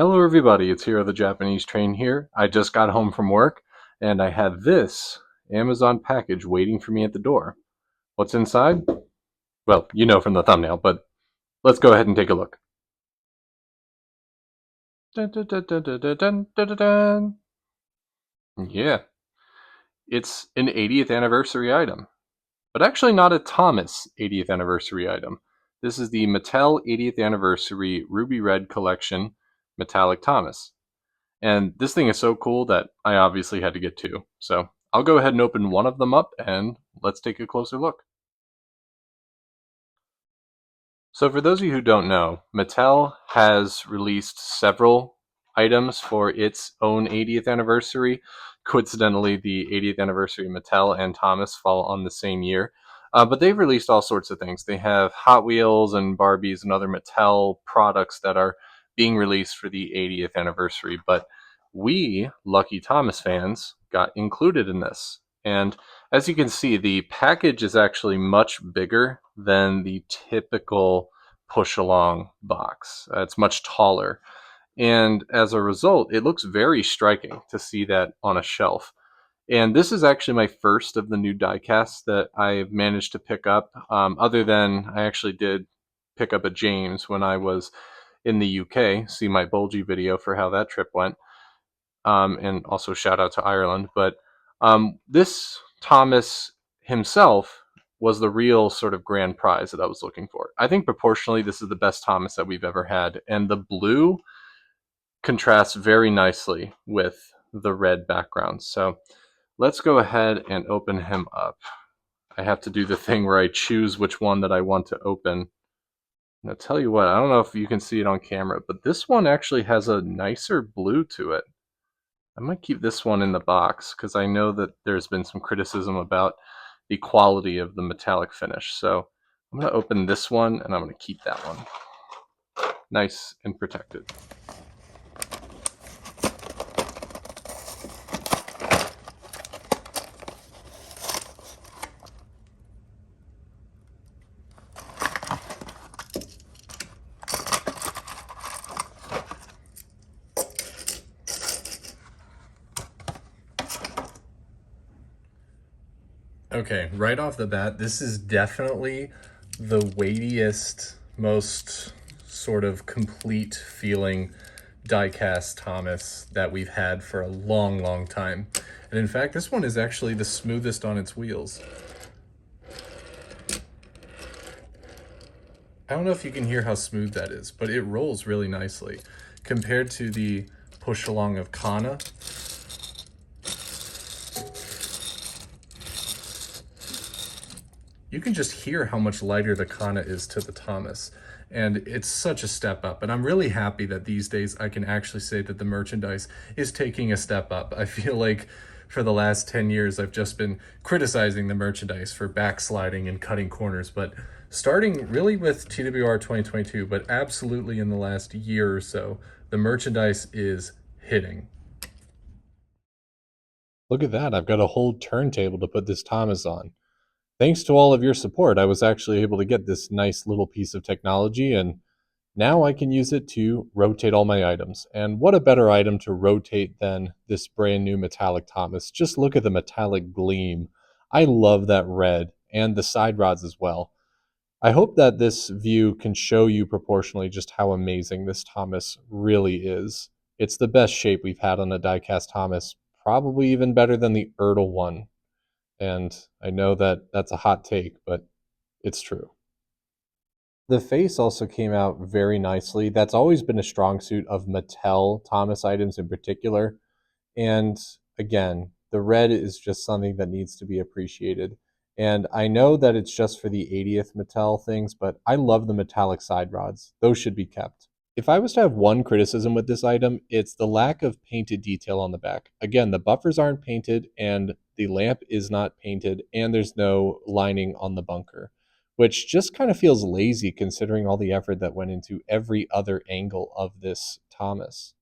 Hello everybody, it's Hero the Japanese Train here. I just got home from work and I had this Amazon package waiting for me at the door. What's inside? Well, you know from the thumbnail, but let's go ahead and take a look. Dun, dun, dun, dun, dun, dun, dun, dun. Yeah, it's an 80th anniversary item, but actually not a Thomas 80th anniversary item. This is the Mattel 80th anniversary Ruby Red Collection Metallic Thomas. And this thing is so cool that I obviously had to get two. So I'll go ahead and open one of them up and let's take a closer look. So for those of you who don't know, Mattel has released several items for its own 80th anniversary. Coincidentally, the 80th anniversary of Mattel and Thomas fall on the same year. But they've released all sorts of things. They have Hot Wheels and Barbies and other Mattel products that are being released for the 80th anniversary. But we, lucky Thomas fans, got included in this. And as you can see, the package is actually much bigger than the typical push along box. It's much taller. And as a result, it looks very striking to see that on a shelf. And this is actually my first of the new diecasts that I've managed to pick up, other than I actually did pick up a James when I was in the UK. See my Bulgy video for how that trip went. And also shout out to Ireland. But this Thomas himself was the real sort of grand prize that I was looking for. I think proportionally, this is the best Thomas that we've ever had. And the blue contrasts very nicely with the red background. So let's go ahead and open him up. I have to do the thing where I choose which one that I want to open. And I'll tell you what, I don't know if you can see it on camera, but this one actually has a nicer blue to it. I might keep this one in the box because I know that there's been some criticism about the quality of the metallic finish. So I'm going to open this one and I'm going to keep that one. Nice and protected. Okay, right off the bat, this is definitely the weightiest, most sort of complete feeling diecast Thomas that we've had for a long, long time. And in fact, this one is actually the smoothest on its wheels. I don't know if you can hear how smooth that is, but it rolls really nicely compared to the push along of Kana. You can just hear how much lighter the Kana is to the Thomas. And it's such a step up. And I'm really happy that these days I can actually say that the merchandise is taking a step up. I feel like for the last 10 years, I've just been criticizing the merchandise for backsliding and cutting corners. But starting really with TWR 2022, but absolutely in the last year or so, the merchandise is hitting. Look at that. I've got a whole turntable to put this Thomas on. Thanks to all of your support, I was actually able to get this nice little piece of technology, and now I can use it to rotate all my items. And what a better item to rotate than this brand new metallic Thomas. Just look at the metallic gleam. I love that red and the side rods as well. I hope that this view can show you proportionally just how amazing this Thomas really is. It's the best shape we've had on a diecast Thomas, probably even better than the Ertl one. And I know that that's a hot take, but it's true. The face also came out very nicely. That's always been a strong suit of Mattel Thomas items in particular. And again, the red is just something that needs to be appreciated. And I know that it's just for the 80th Mattel things, but I love the metallic side rods. Those should be kept. If I was to have one criticism with this item, it's the lack of painted detail on the back. Again, the buffers aren't painted and the lamp is not painted and there's no lining on the bunker, which just kind of feels lazy considering all the effort that went into every other angle of this Thomas.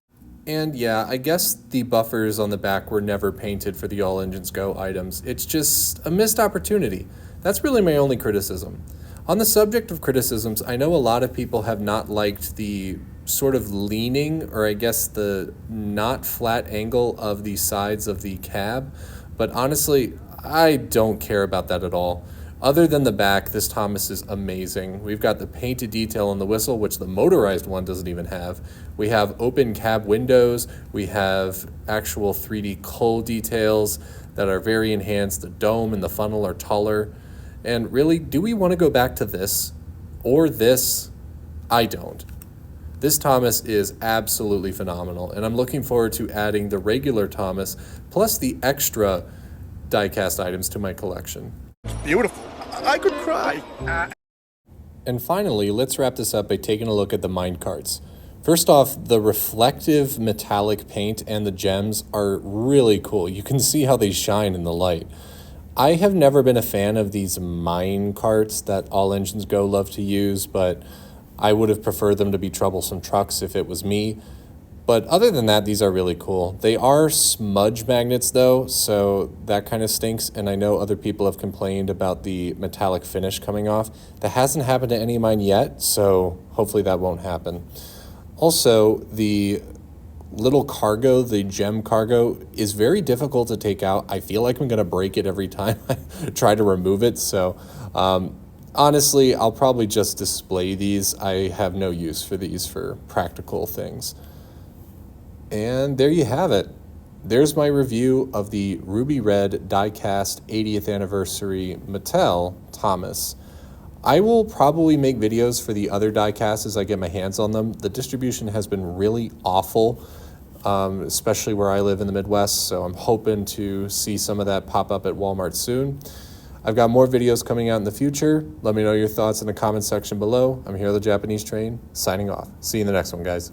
And yeah, I guess the buffers on the back were never painted for the All Engines Go items. It's just a missed opportunity. That's really my only criticism. On the subject of criticisms, I know a lot of people have not liked the sort of leaning, or I guess the not flat angle of the sides of the cab. But honestly, I don't care about that at all. Other than the back, this Thomas is amazing. We've got the painted detail on the whistle, which the motorized one doesn't even have. We have open cab windows. We have actual 3D cull details that are very enhanced. The dome and the funnel are taller. And really, do we want to go back to this or this? I don't. This Thomas is absolutely phenomenal, and I'm looking forward to adding the regular Thomas plus the extra diecast items to my collection. Beautiful. I could cry. And finally, let's wrap this up by taking a look at the mine carts. First off, the reflective metallic paint and the gems are really cool. You can see how they shine in the light. I have never been a fan of these mine carts that All Engines Go love to use, but I would have preferred them to be troublesome trucks if it was me. But other than that, these are really cool. They are smudge magnets though, so that kind of stinks. And I know other people have complained about the metallic finish coming off. That hasn't happened to any of mine yet, so hopefully that won't happen. Also, the little cargo, the gem cargo, is very difficult to take out. I feel like I'm gonna break it every time I try to remove it. So honestly, I'll probably just display these. I have no use for these for practical things. And there you have it. There's my review of the Ruby Red Diecast 80th Anniversary Mattel Thomas. I will probably make videos for the other diecasts as I get my hands on them. The distribution has been really awful, especially where I live in the Midwest, so I'm hoping to see some of that pop up at Walmart soon. I've got more videos coming out in the future. Let me know your thoughts in the comment section below. I'm here on the Japanese Train, signing off. See you in the next one, guys.